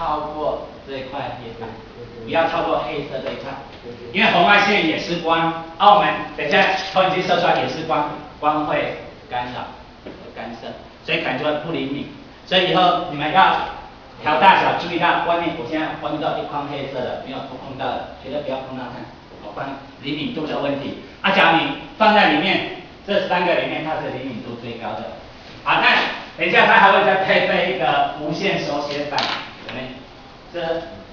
超过这一块黑板，不要超过黑色这一块，因为红外线也是光，我们等一下投影机射出来也是光，光会干扰、干涉，所以可能就会不灵敏。所以以后你们要调大小，注意到外面，我现在外面都有一框黑色的，没有碰到的，绝对不要碰到它，不然灵敏度的问题。假如你放在里面，这3个里面它是灵敏度最高的。好，那等一下它还会再配备一个无线手写板，有没有？这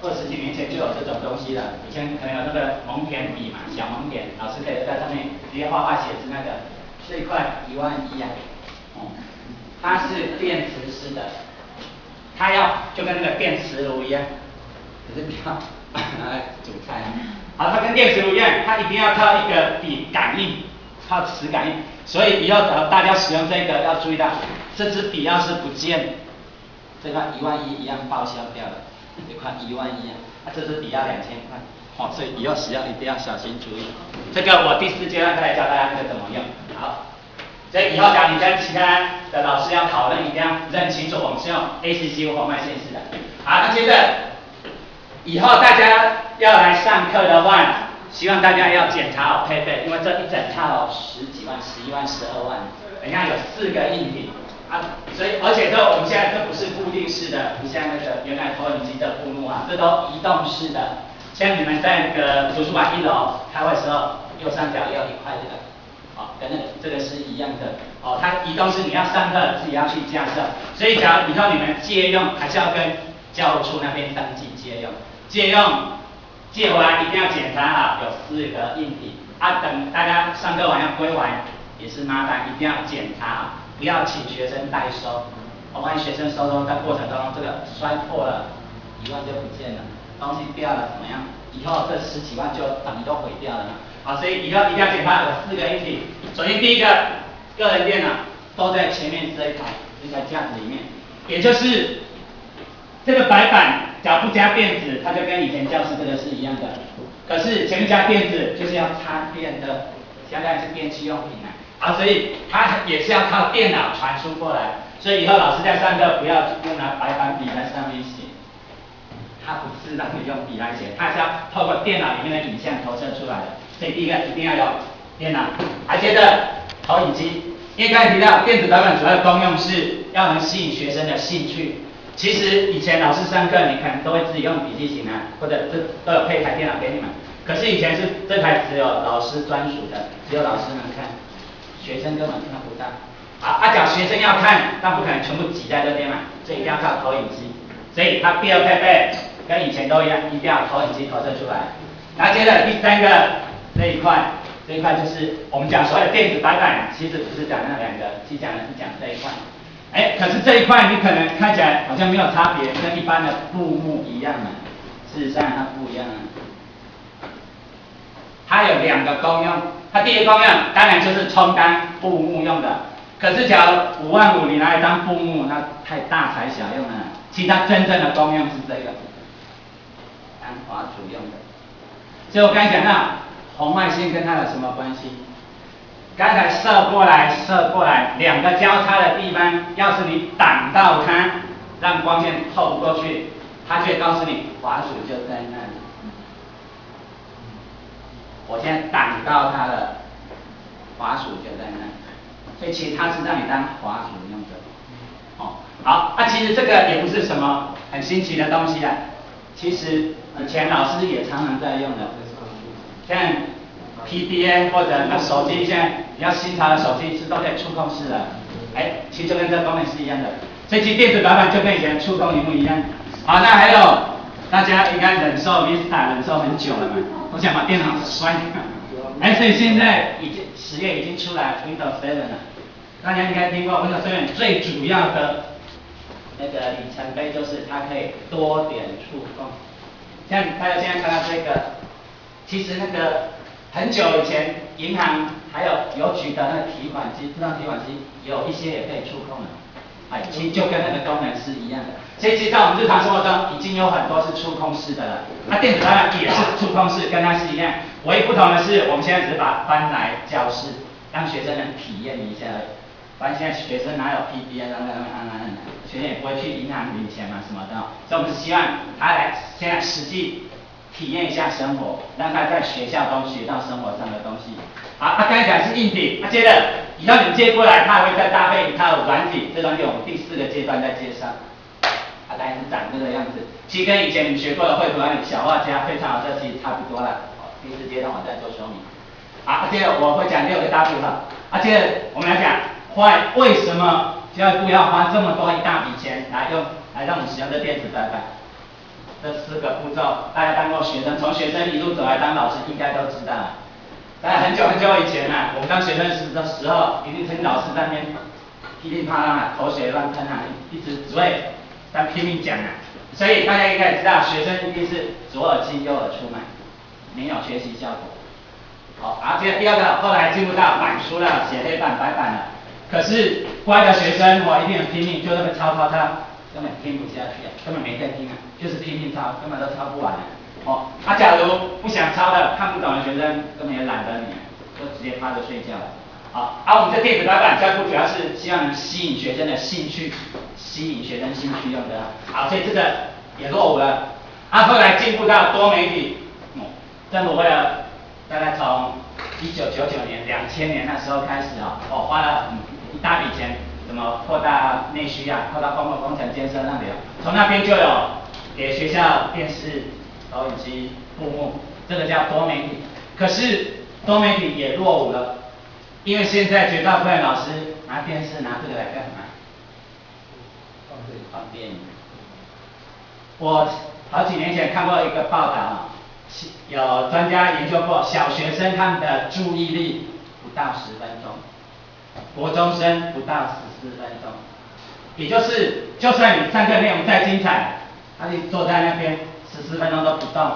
20几年前就有这种东西了。以前可能有那个蒙恬笔嘛，小蒙恬，老师可以在上面直接画写字那个。这一块11000啊，它是电磁式的，它要就跟那个电磁炉一样，可是不要拿来煮菜。好，它跟电磁炉一样，它一定要靠一个笔感应，靠磁感应。所以以后大家使用这个要注意到，这支笔要是不见，这块11000一样报销掉了，这块11000啊，这支笔要2000块，所以以后使用一定要小心注意。这个我第4阶段再来教大家这个怎么用。好，所以以后假如你跟其他的老师要讨论，一定要认清楚我们是用 ACCU 红外线式的。好，那接着以后大家要来上课的话，希望大家要检查好配备，因为这一整套10几万、11万、12万，等一下有4个硬体所以而且我们现在这不是固定式的，不像那个原来投影机的布幕这都移动式的。像你们在那个图书馆1楼开会的时候，右上角也有一块这个。跟这个是一样的它移动是你要上课自己要去架设，所以假如以后你们借用，还是要跟教务处那边登记借用，借回来一定要检查好，有4个硬体等大家上课完要归还，也是麻烦，一定要检查好，不要请学生代收，万一学生收在过程中这个摔破了，1万就不见了，东西掉了怎么样？以后这10几万就等于都毁掉了。所以以后一定要检查有4个硬体。首先第一个，个人电脑都在前面这一台架子里面，也就是这个白板，假如不加电子，它就跟以前教室这个是一样的。可是前面加电子就是要插电的，现在是电器用品所以它也是要靠电脑传输过来。所以以后老师在上课不要用拿白板笔在上面写。它不是让你用笔来写，它是要透过电脑里面的影像投射出来的。所以第一个一定要有电脑，接着投影机。因为刚才提到电子白板主要的功用是要能吸引学生的兴趣。其实以前老师上课你可能都会自己用笔记型或者都有配一台电脑给你们。可是以前是这台只有老师专属的，只有老师能看，学生根本看不到。假如学生要看，但不可能全部挤在这边嘛，所以一定要靠投影机。所以它第2配备跟以前都一样，一定要投影机投射出来。接着第3个这一块就是我们讲所谓的电子白板，其实不是讲那2个，其实讲的是讲这一块。可是这一块你可能看起来好像没有差别，跟一般的布幕一样事实上它不一样它有2个功用，它第一个功用当然就是充当布幕用的。可是假如5万5你拿来当布幕，那太大材小用了。其实它真正的功用是这个，当滑鼠用的。所以我刚才讲到红外线跟它有什么关系？刚才射过来，2个交叉的地方，要是你挡到它，让光线透不过去，它就会告诉你滑鼠就在那里。我现在挡到它了，滑鼠就在那里。所以其实它是让你当滑鼠用的。好，其实这个也不是什么很新奇的东西其实以前老师也常常在用的，像 PDA 或者手机，现在比较新潮的手机是都在触控式的，其实就跟这功能是一样的。所以其实电子白板就跟以前触控屏幕一样。好，那还有大家应该忍受 Vista 忍受很久了嘛，我想把电脑摔掉。所以现在实验已经出来 Windows 7了，大家应该听过 Windows 7最主要的那个里程碑就是它可以多点触控。像大家现在看到这个，其实那个很久以前银行还有邮局的那个提款机，自动提款机有一些也可以触控的，其实就跟那个功能是一样的。所以其实在我们日常生活中已经有很多是触控式的了。那电子白板也是触控式，跟它是一样，唯一不同的是我们现在只是把它搬来教室，让学生能体验一下而已。不然现在学生哪有 PPT 啊，学生也不会去银行领钱嘛什么的，所以我们是希望他来现在实际体验一下生活，让他在学校中学到生活上的东西。好，刚才讲是硬体，接着以后你接过来，他还会再搭配一套软体，这东西我们第4个阶段再介绍。大概是长这个样子，其实跟以前你们学过的绘图软体、小画家、非常好这其实差不多了。第4阶段我再做说明。好，接着我会讲6个大步骤。接着我们来讲，为什么教育部要花这么多一大笔钱来让我们使用这电子白板？这4个步骤，大家当过学生，从学生一路走来当老师，应该都知道。在很久很久以前我们当学生的时候，一定听老师在那边噼里啪啦口水乱喷一直只会拼命讲所以大家应该知道，学生一定是左耳进右耳出嘛，没有学习效果。好，接着第2个，后来进入到板书了，写黑板白板了。可是乖的学生一定很拼命，就那么抄，根本听不下去根本没在听就是拼命抄，根本都抄不完假如不想抄的、看不懂的学生，根本也懒得你就直接趴着睡觉了。我们这电子白板教育部主要是希望能吸引学生的兴趣，用的好，所以这个也落伍了。后来进步到多媒体，政府为了大概从1999年、2000年那时候开始花了一大笔钱，怎么扩大内需扩大公共工程建设那里从那边就有给学校电视、投影机、幕幕，这个叫多媒体。可是多媒体也落伍了，因为现在绝大部分老师拿电视拿这个来干嘛？放电影。我好几年前看过一个报道有专家研究过，小学生他们的注意力不到10分钟，国中生不到14分钟，也就是就算你上课内容再精彩，他就坐在那边14分钟都不动，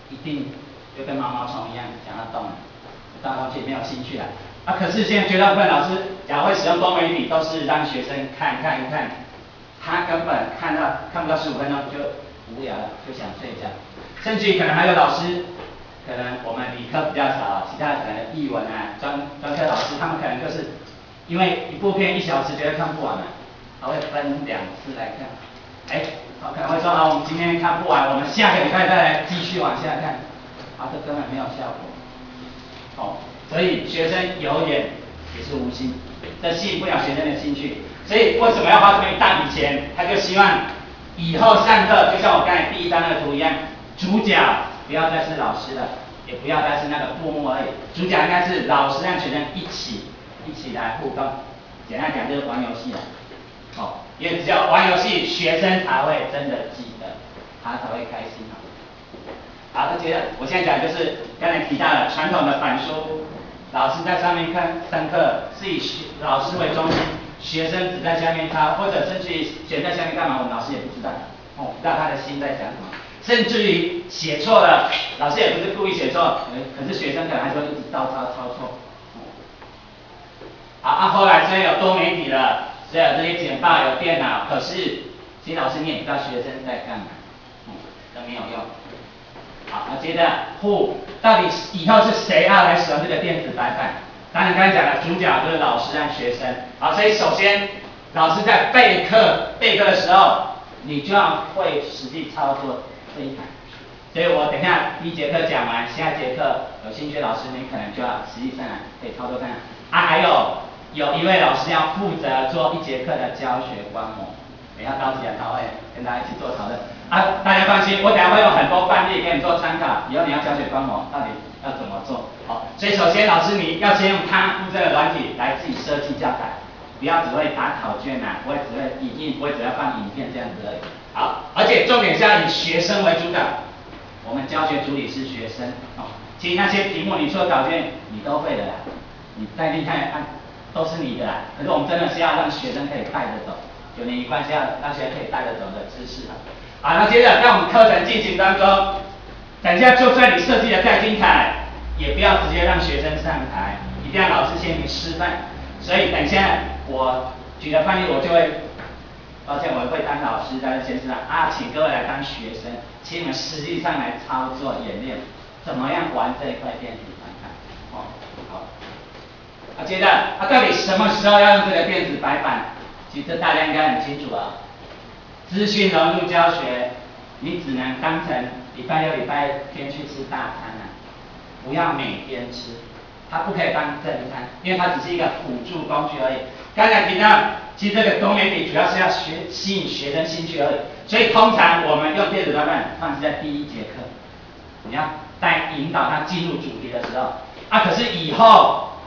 一定就跟毛毛虫一样想要动了，不动东西没有兴趣了。可是现在绝大部分老师假如会使用多媒体，都是让学生看一看，他根本看不到15分钟就无聊了，就想睡觉。甚至于可能还有老师，可能我们理科比较少，其他可能艺文专科老师，他们可能就是因为一部片1小时觉得看不完他会分2次来看。可能会说我们今天看不完，我们下个礼拜再来继续往下看。这根本没有效果。所以学生有眼也是无心，这吸引不了学生的兴趣。所以为什么要花这么一大笔钱？他就希望以后上课，就像我刚才第1张那个图一样，主角不要再是老师了，也不要再是那个幕幕而已，主角应该是老师和学生一起来互动。简单讲就是玩游戏了。因为只有玩游戏，学生才会真的记得，他才会开心。好，接着我现在讲就是刚才提到的传统的板书，老师在上面上课是以老师为中心，学生只在下面抄，或者甚至于学生在下面干嘛，我们老师也不知道，不知道他的心在想什么。甚至于写错了，老师也不是故意写错，可是学生可能还是会一直抄错。后来虽然有多媒体了，虽然有这些简报有电脑，可是其实老师你也不知道学生在干嘛，都没有用。接着到底以后是谁要来使用这个电子白板？当然刚才讲的主角就是老师和学生。所以首先老师在备课的时候，你就要会实际操作这一台。所以我等一下第1节课讲完，下一节课有兴趣的老师你可能就要实际上来可以操作看看。还有一位老师要负责做1节课的教学观摩，等一下到时他会跟大家一起做讨论。大家放心，我等一下会有很多范例给你做参考，以后你要教学观摩到底要怎么做。所以首先老师你要先用他附赠的软体来自己设计教材，不要只会打考卷不会只会影印，不会只会放影片这样子而已。而且重点是要以学生为主导，我们教学主体是学生。其实那些题目你出的考卷你都会的啦，你再厉害都是你的啦。可是我们真的是要让学生可以带着走，9年一贯是要让学生可以带着走的知识。那接着在我们课程进行当中，等一下就算你设计的再精彩，也不要直接让学生上台，一定要老师先示范。所以等一下我举的范例，我就会，抱歉我会当老师在这先示范请各位来当学生，请你们实际上来操作演练，怎么样玩这一块电子白板。好。接着到底什么时候要用这个电子白板？其实大家应该很清楚啊。资讯融入教学，你只能当成礼拜六、礼拜天去吃大餐啊，不要每天吃。它不可以当正餐，因为它只是一个辅助工具而已。刚才提到，其实这个多媒体主要是要吸引学生兴趣而已，所以通常我们用电子白板放在第一节课，你要带引导他进入主题的时候可是以后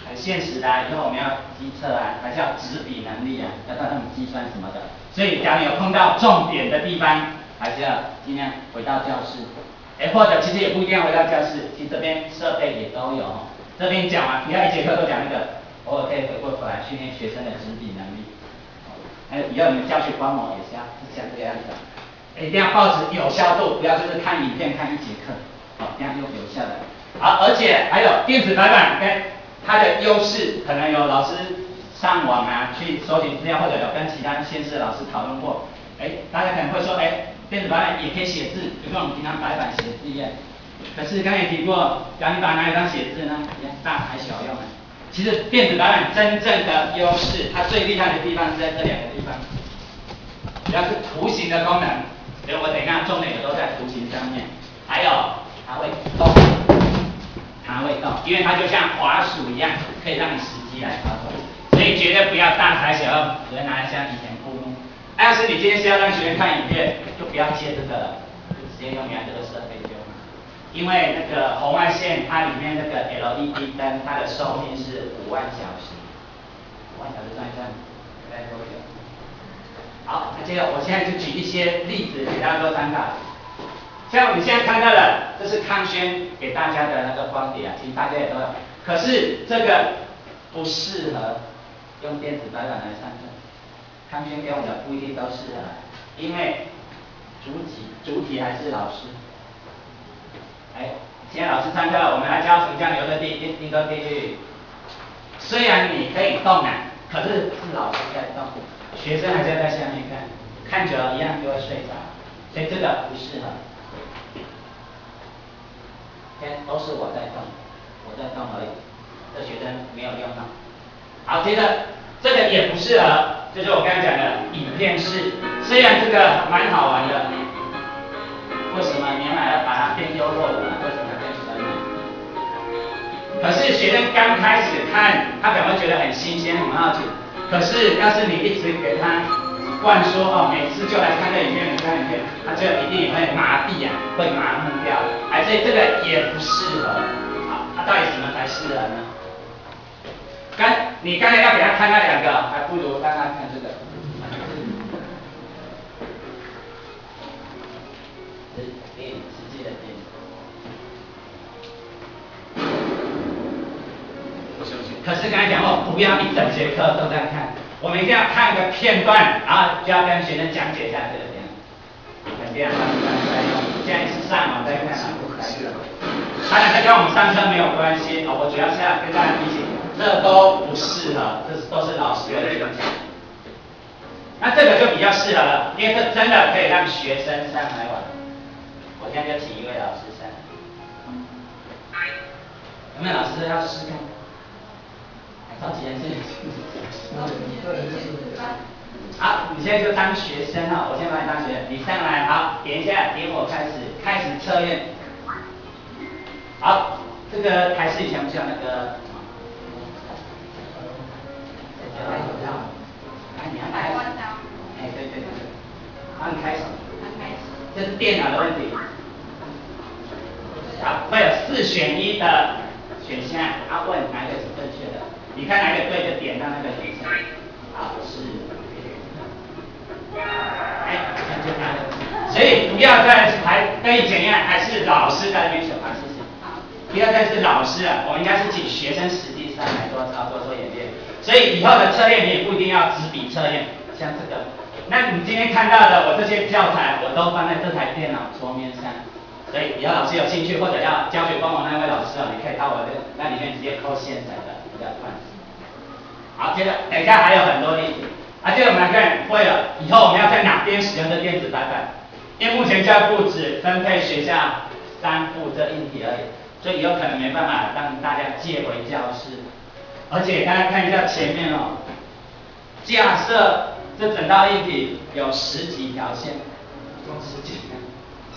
很现实的以后我们要机测还是要纸笔能力要到他们计算什么的，所以假如你有碰到重点的地方，还是要尽量回到教室。或者其实也不一定要回到教室，其实这边设备也都有。这边讲完，不要一节课都讲那个，偶尔可以回过头来训练学生的纸笔能力。还有以后你们教学观摩也是像这个样子一定要保持有效度，不要就是看影片看一节课，这样有效的。好，而且还有电子白板跟它的优势，可能有老师上网去搜寻资料，或者有跟其他县市的老师讨论过。大家可能会说，电子白板也可以写字，就跟我们平常白板写字一样。可是刚才也提过，假如你把哪里当写字呢？大还小用其实电子白板真正的优势，它最厉害的地方是在这两个地方，主要是图形的功能。所以我等一下重点也都在图形上面。还有它会动，因为它就像滑鼠一样，可以让你实际来操作。所以绝对不要大材小用，不要拿来像以前铺路。要是你今天是要让学生看影片，就不要接这个了，就直接用你这个设备就好。因为那个红外线它里面那个 LED 灯，它的寿命是5万小时，5万小时算一算，大概多久？好，那接着我现在就举一些例子给大家做参考。像你现在看到的，这是康轩给大家的那个光碟其实大家也都有。可是这个不适合用电子白板来上课。康轩给我们的不一定都适合，因为主体还是老师。现在老师上课，我们来教什么叫牛的第个定律。虽然你可以动可是老师在动，学生还是要在下面看，看久了一样就会睡着，所以这个不适合。都是我在动而已，这学生没有用到。好，接着这个也不适合，就是我刚才讲的影片式，虽然这个蛮好玩的，为什么你买了把它变优落了？为什么要变深呢？可是学生刚开始看，他可能会觉得很新鲜、很好奇。可是要是你一直给他灌输每次就来看这影片，他就一定会麻痹会麻木掉。所以这个也不适合。好，到底什么才适合呢？你刚才要给他看那两个，还不如让他看这个。实际的电影。可是刚才讲过，不要一整节课都在看，我们一定要看个片段，然后就要跟学生讲解一下这个点。这样现在是上网在看不合适。当然这跟我们上课没有关系我主要是要跟大家提醒，这都不适合，这都是老师的意见。那这个就比较适合了，因为这真的可以让学生上来玩。我现在就请一位老师上。有没有老师要试看？找几件事情。好，你现在就当学生我先把你当学生，你上来好，点一下，点我开始测验。好，这个台式以前不是有那个你要带对，好，你开始。这是电脑的问题。好，会有4选1的选项，问哪一个是正确的，你看哪一个对就点到那个选项。好，是。所以不要再跟以前一样，还是老师在那边选谢谢。不要再是老师我们应该是请学生实际上来做操作、做演练。所以以后的测验你也不一定要纸笔测验，像这个。那你今天看到的我这些教材，我都放在这台电脑桌面上。所以以后老师有兴趣或者要教学帮忙那位老师你可以到我那里面直接扣现成的，比较快。好，接着等一下还有很多例子。接着我们来看会了以后我们要在哪边使用这电子白板？因为目前教育部只分配学校3部这硬体而已，所以有可能没办法让大家借回教室。而且大家看一下前面哦，假设这整道硬体有10几条线，总10几条，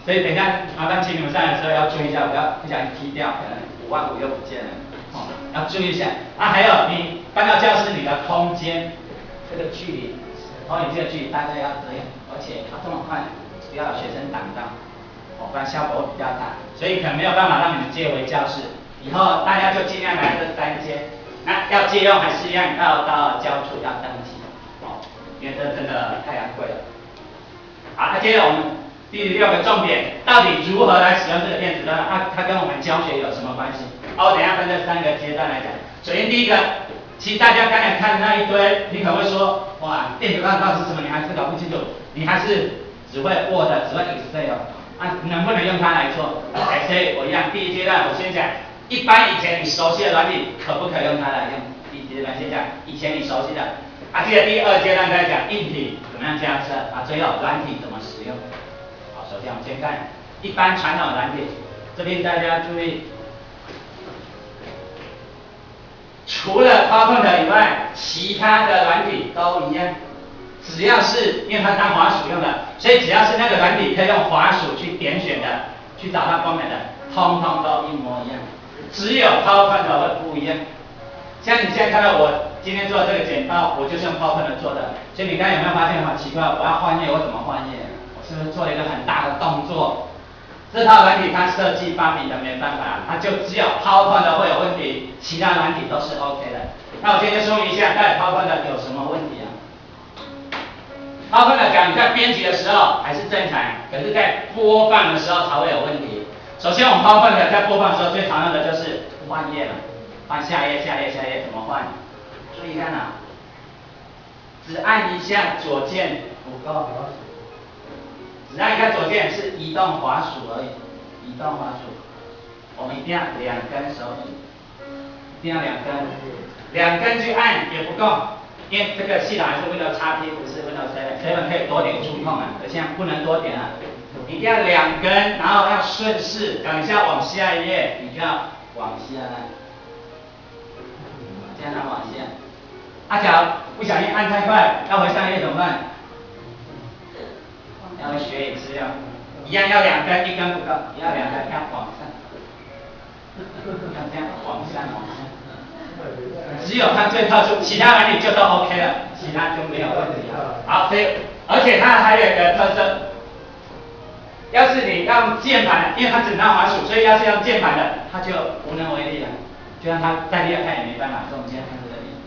所以等一下麻烦请你们上来的时候要注意一下，不要不小心踢掉，可能5万5又不见了，哦，要注意一下。啊，还有你搬到教室，你的空间这个距离，投影机的距离大概要这样，而且要这么快，不要有学生挡到，哦，不然效果会比较大，所以可能没有办法让你们借回教室。以后大家就尽量来这3间。那要借用还是一样，要到教处要登记，哦，因为这真的太昂贵了。好，那接着我们第6个重点，到底如何来使用这个电子灯？它跟我们教学有什么关系？我等一下分这3个阶段来讲。首先第一个，其实大家刚才看那一堆，你可能会说，哇，电子灯到底是什么？你还是搞不清楚，你还是只会 Word， 只会 Excel， 能不能用它来做？所以我一样，第一阶段我先讲。一般以前你熟悉的软体，可不可以用它来用？第一阶段先讲以前你熟悉的，接着第2阶段再讲硬体怎么样加设，最后软体怎么使用。好，首先我们先看一般传统软体，这边大家注意，除了 PowerPoint 以外，其他的软体都一样，只要是因为它当滑鼠用的，所以只要是那个软体可以用滑鼠去点选的，去找它功能的，通通都一模一样。只有 PowerPoint 会不一样，像你现在看到我今天做的这个简报，我就是用 PowerPoint 做的，所以你刚才有没有发现好奇怪？我要换页，我怎么换页？我是不是做了一个很大的动作？这套软体它设计发明的没办法，它就只有 PowerPoint 会有问题，其他软体都是 OK 的。那我今天就说明一下，到底 PowerPoint 有什么问题啊？PowerPoint 讲你在编辑的时候还是正常，可是在播放的时候才会有问题。首先，我们 PowerPoint 在播放的时候最常用的就是换页了，换下页、下页、下页，怎么换？注意看啊，只按一下左键不够，只按一下左键是移动滑鼠而已，移动滑鼠，我们一定要2根手指，一定要2根，2根去按也不够，因为这个系统还是 Windows XP 不是 Windows 7，7可以多点触控啊，现在不能多点啊。一定要2根，然后要顺势，等一下往下一页，你就要往下来，这样它往下。假如不小心按太快，要回上一页怎么办？要学以致用，一样要2根，1根不够，要2根，要往上，要这样往上往上。只有它最特殊，其他软体就都 OK 了，其他就没有问题了。好，所以而且它还有一个特征。要是你用键盘，因为它只当滑鼠，所以要是用键盘的，它就无能为力了。就让它再厉害，它也没办法。所以我们今天看这个例子。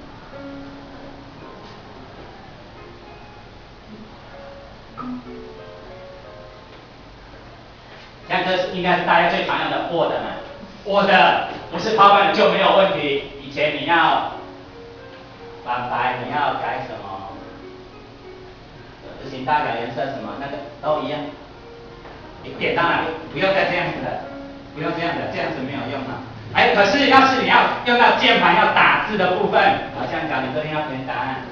像这应该是大家最常用的 Word 嘛 ，Word 不是 PowerPoint 就没有问题。以前你要反白，你要改什么，字形大小、颜色什么，那个都一样。你点到哪里，不用再这样子的，不用这样的，这样子没有用啊。可是要是你要用到键盘要打字的部分，好像讲你这边要填答案，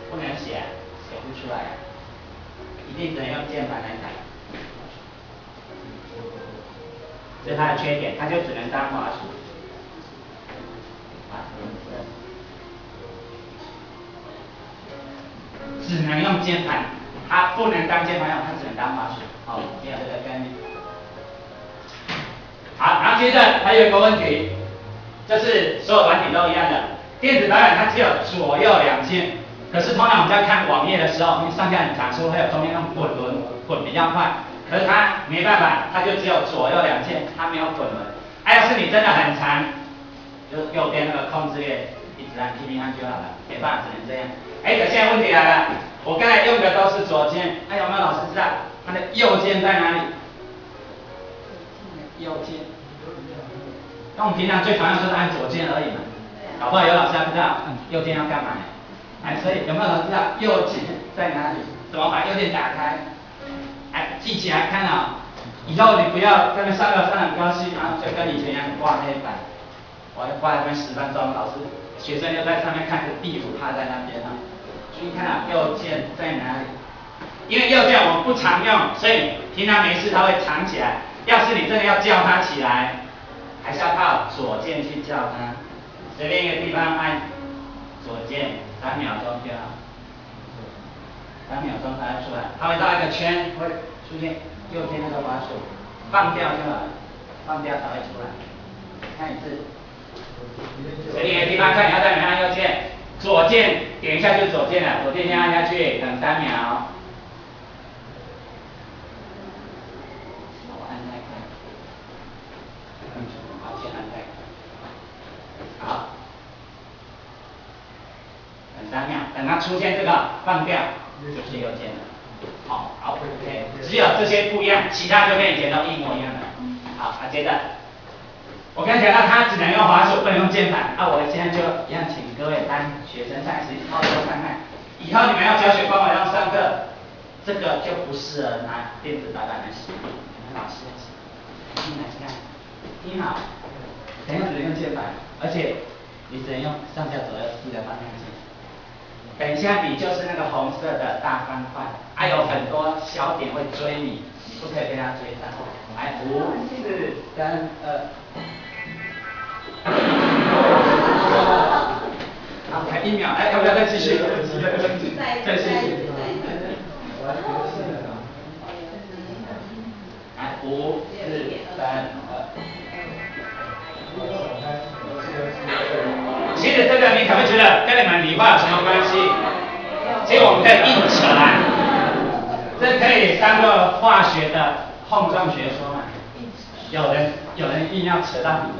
不能写，写不出来，一定只能用键盘来打。这是它的缺点，它就只能当滑鼠。只能用键盘，它不能当键盘用，它只能当滑鼠。好，没有这个概念。好，然后接着还有一个问题，就是所有软体都一样的，电子导览它只有左右2键，可是通常我们在看网页的时候，因为上下很长，所以会有中间用滚轮，滚比较快。可是它没办法，它就只有左右2键，它没有滚轮。要是你真的很长，就右边那个控制列一直按，拼命按就好了，没办法，只能这样。可现在问题来了，我刚才用的都是左键，有没有老师知道它的右键在哪里？右键。那我们平常最常用就是按左键而已嘛，搞不好有老师还不知道，右键要干嘛呢？所以有没有老师知道右键在哪里？怎么把右键打开？记起来看啊，以后你不要在那上课上得很高兴，然后就跟以前一样挂黑板，我要挂那边10分钟，老师学生就在上面看着壁虎趴在那边啊。注意看啊，右键在哪里？因为右键我们不常用，所以平常没事它会藏起来。要是你真的要叫它起来，还是要靠左键去叫它。随便一个地方按左键，3秒钟就好。3秒钟它就出来，它会绕一个圈，会出现右边那个滑鼠，放掉就好了，放掉才会出来。看一次。随便一个地方看你要在哪按右键，左键点一下就是左键了，左键先按下去，等3秒。我按太快，好，先按太快。好，等3秒，等它出现这个放掉，就是右键了。好，OK， 只有这些不一样，其他就跟以前都一模一样的。好，接着。我刚才讲到它只能用滑鼠，不能用键盘。我现在就一样，请各位当学生上来实际操作看看。以后你们要教学官网要上课，这个就不适合拿电子白板来使用。老师来使用，来看，听好，等下只能用键盘，而且你只能用上下左右4个方向键。等一下你就是那个红色的大方块，有很多小点会追你，你不可以被它追上。来，5、4、3、2。好，还1秒，要不要再继续？再继续。来，5、4、3、2。其实这个你可不可以觉得跟你们理化有什么关系？其实我们可以硬扯啊，这可以当做化学的碰撞学说嘛。有人硬要扯到底的。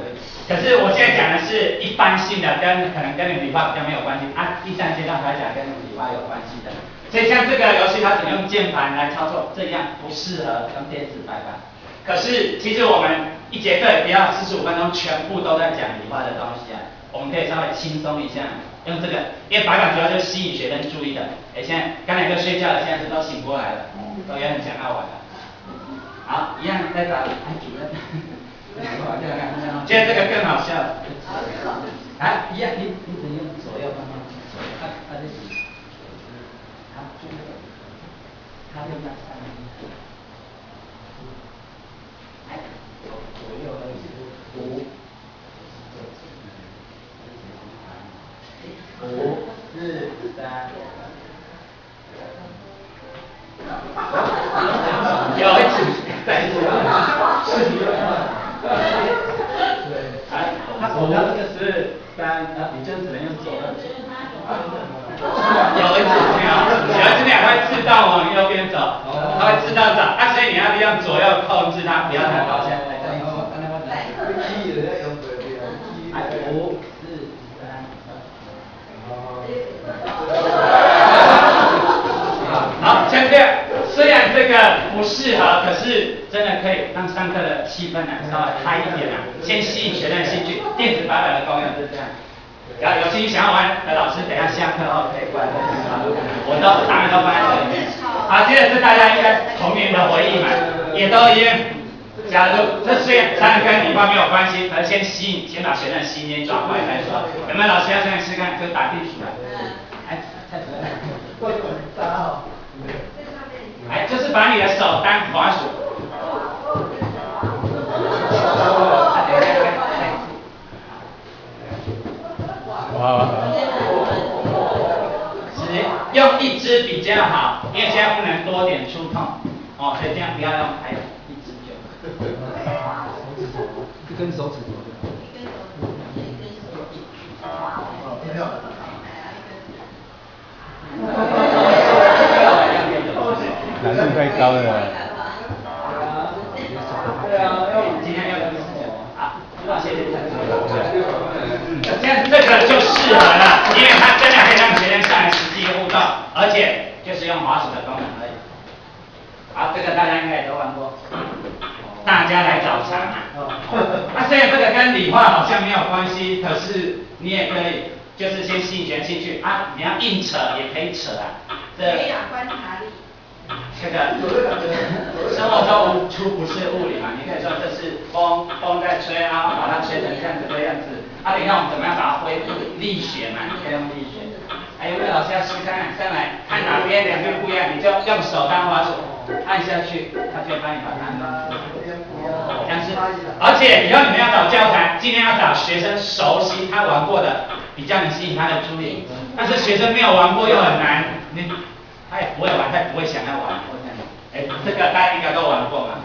可是我现在讲的是一般性的，可能跟你们理化比较没有关系第3阶段才讲跟你们理化有关系的。所以像这个游戏它只能用键盘来操作，这样不适合用电子白板。可是其实我们一节课也不要45分钟全部都在讲理化的东西我们可以稍微轻松一下，用这个，因为白板主要就是吸引学生注意的。现在刚才都睡觉了，现在是都醒过来了，都也很想要玩了。好，一样再找主任。觉得这个更好笑。一样，你只能用左右方向，它就行。好，就那个，它就在上面。左右而已。5、4、3。有一次，再一次。5、4、3，你就只能用左右。有一次没有，它会自动往右边走，它会自动找，所以你要用左右控制它，不要它倒下来。5、4、3。好，像这样，虽然这个不适合，可是真的可以让上课的气氛稍微嗨一点先吸引学生的兴趣。电子白板的功用就是这样。然后有兴趣想要玩的老师，等下下课后可以过来分享。答案都放在这里面。好，接着是大家应该童年的回忆嘛，也都一样。假如这虽然跟理化没有关系，可是先把学生的心先抓过来再说。有没有老师要这样试看？就打地鼠了。蔡主任。就是把你的手当滑鼠。只用一只比较好，因为现在不能多点触碰所以这样不要用拍一只就。一根手指头。难度太高了。今天要谢谢这样这个就适合了，因为它真的可以让学生上来实际互动，而且就是用滑鼠的功能而已。好，这个大家应该也都玩过。大家来找茬虽然这个跟理化好像没有关系，可是你也可以就是先吸引学生兴趣你要硬扯也可以扯培养观察力。这个生活中无处不是物理嘛，你可以说这是风在吹把它吹成这样子的样子等一下我们怎么样把它恢复力学嘛，你可以用力学。有没有老师要试看上来看哪边两边不一样，你就用手当滑鼠按下去，它就会帮你把它按上去。这样是，而且以后你们要找教材，尽量要找学生熟悉他玩过的，比较能吸引他的注意。但是学生没有玩过又很难，他也不会玩，他也不会想要玩。哎，这个大家应该都玩过嘛。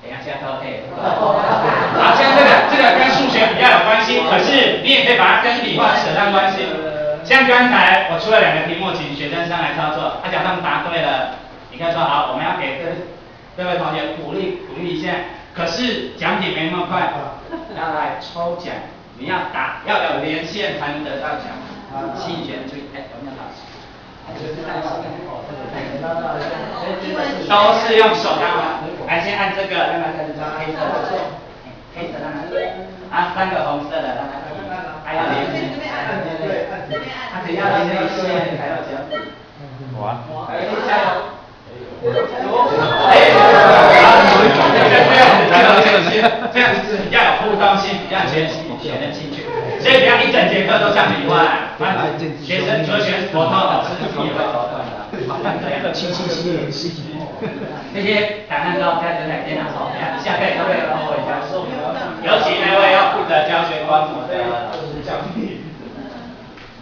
等一下，现在都可以。好，现在这个跟数学比较有关系，可是你也可以把它跟理化扯上关系。像刚才我出了2个题目，请学生上来操作。假如他们答对了，你可以说好，我们要给各位同学鼓励一下。可是奖品没那么快，要来抽奖，你要有连线才能得到奖。请学生注意，哎，有没有老师？都是用手当的，来先按这个，让它开始抓黑色的，黑色的，啊，3个红色的，让它停，还要连线，它只要连线才有奖品。哇！加油！这样子比较有互动性，比较学生兴趣。所以不要一整节课都上理化，学生除了学生头痛，老师自己也会头痛的。那些答案都开始在电脑上面，下课都会和我教授。尤其那位要负责教学观摩的老师教你。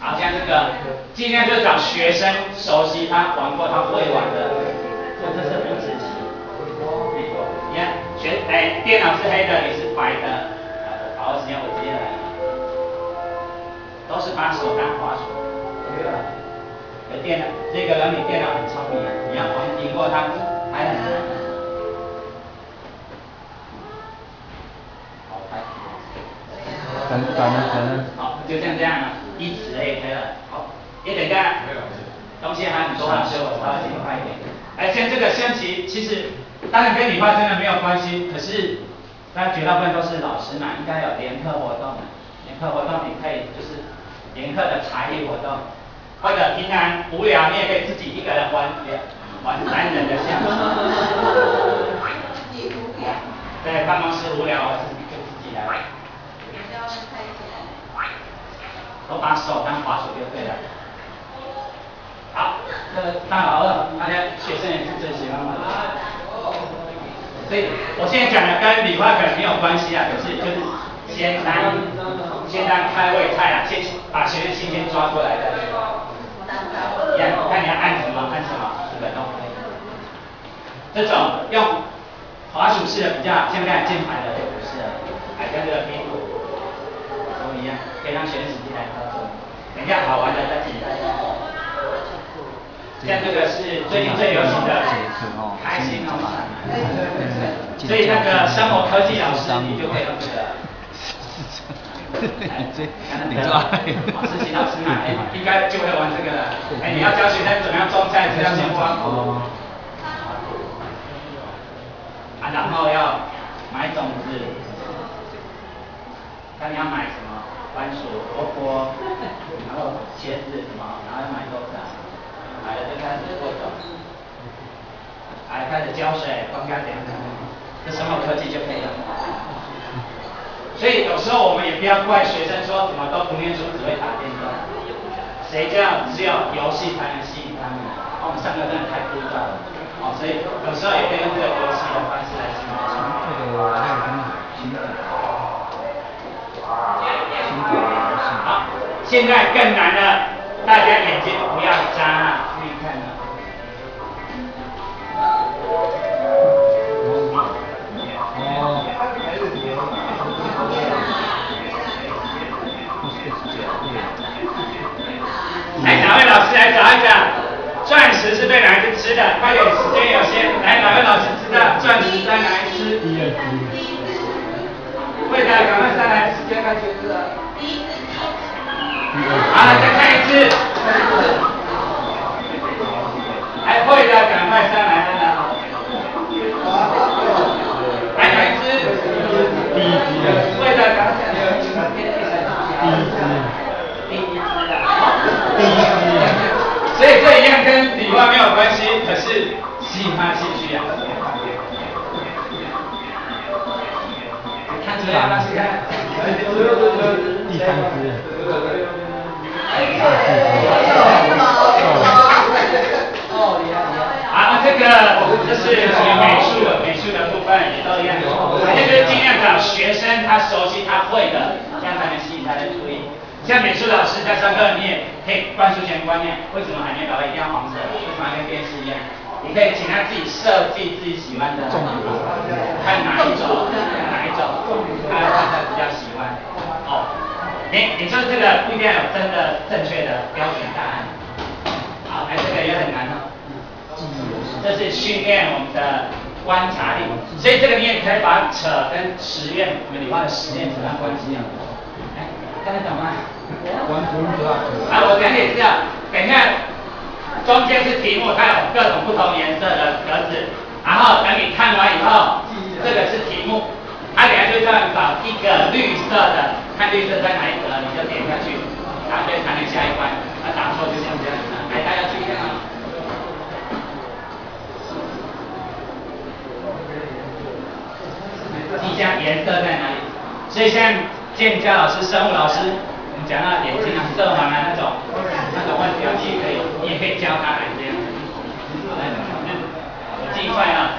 好，像这个尽量就找学生熟悉他玩过他会玩的，这是五子棋。你看电脑是黑的，你是白的，好的时间我直接来，都是把手当滑鼠。这个人你电脑很聪明，你要赢过他还很难。好，开始。好，就像这样了，依此类推了。好，也等一下，东西还很多，所以我稍微快一点。像这个象棋，其实当然跟理化真的没有关系，可是大家绝大部分都是老师嘛，应该有联课活动的。联课活动你可以就是联课的才艺活动。或者平常无聊，你也可以自己一个人玩3人的象棋。对，办公室无聊，我就自己来。都把手当滑鼠就对了。好，这个大老二，大家学生也是最喜欢玩的。所以我现在讲的跟理化可能没有关系啊，可是就是先当开胃菜啊，先把学生心先抓过来再说。一样，看你要按什么，基本都可以。这种用滑鼠式的比较像刚才键盘的就不是了，跟这个拼图都一样，可以让学生实际来操作。等一下好玩的再请大家。像这个是最近最流行的开心农场，所以那个生活科技老师你就可以用这个。你知道，实习老师嘛，应该就会玩这个了。你要教学生怎么样种菜，这样先挖土。然后要买种子，看你要买什么，番薯、萝卜，然后茄子什么，然后要买多少，买了就开始播种，开始浇水、灌溉等等，这生物科技就可以用。所以有时候我们也不要怪学生说什么都不念书，只会打电动。谁叫只有游戏才能吸引他们？我们上课真的太枯燥了。所以有时候也可以用这个游戏的方式来吸引他们。好，现在更难了，大家眼睛不要眨，注意看了。哪位老师来找一找，钻石是被哪一只吃的？快点，时间有限。来，哪位老师知道钻石在哪里吃？会的，赶快上来，时间快结束了。好了，再看一次。会的，赶快上来了。还哪一只？会的，赶快上来。所以这一样跟理化没有关系，可是吸引他兴趣啊。看出来吗？是看。第三只。好，这个就是属于美术的部分也都一样，这个尽量找学生他熟悉他会的，这样才能吸引他的注意。像美术老师在上课，你也可以灌输全观念，为什么海绵宝宝一定要黄色？为什么要跟电视一样？你可以请他自己设计自己喜欢的，看哪一种，他比较喜欢。哦，你说这个不一定要有真的正确的标准答案。好，这个也很难哦。这是训练我们的观察力，所以这个你也可以把扯跟实验，我们理化的实验扯上关系啊。看得懂吗？完全不知道。我讲解是这样，等一下，中间是题目，它有各种不同颜色的格子，然后等你看完以后，这个是题目，等下就这样找一个绿色的，看绿色在哪一格，你就点下去，然后就谈下一关，打错就像这样子，大家注意看啊。记一下颜色在哪里，所以像建教老师、生物老师，我们讲到眼睛啊、色盲啊那种问题啊，你也可以教他来这样。我尽快啊。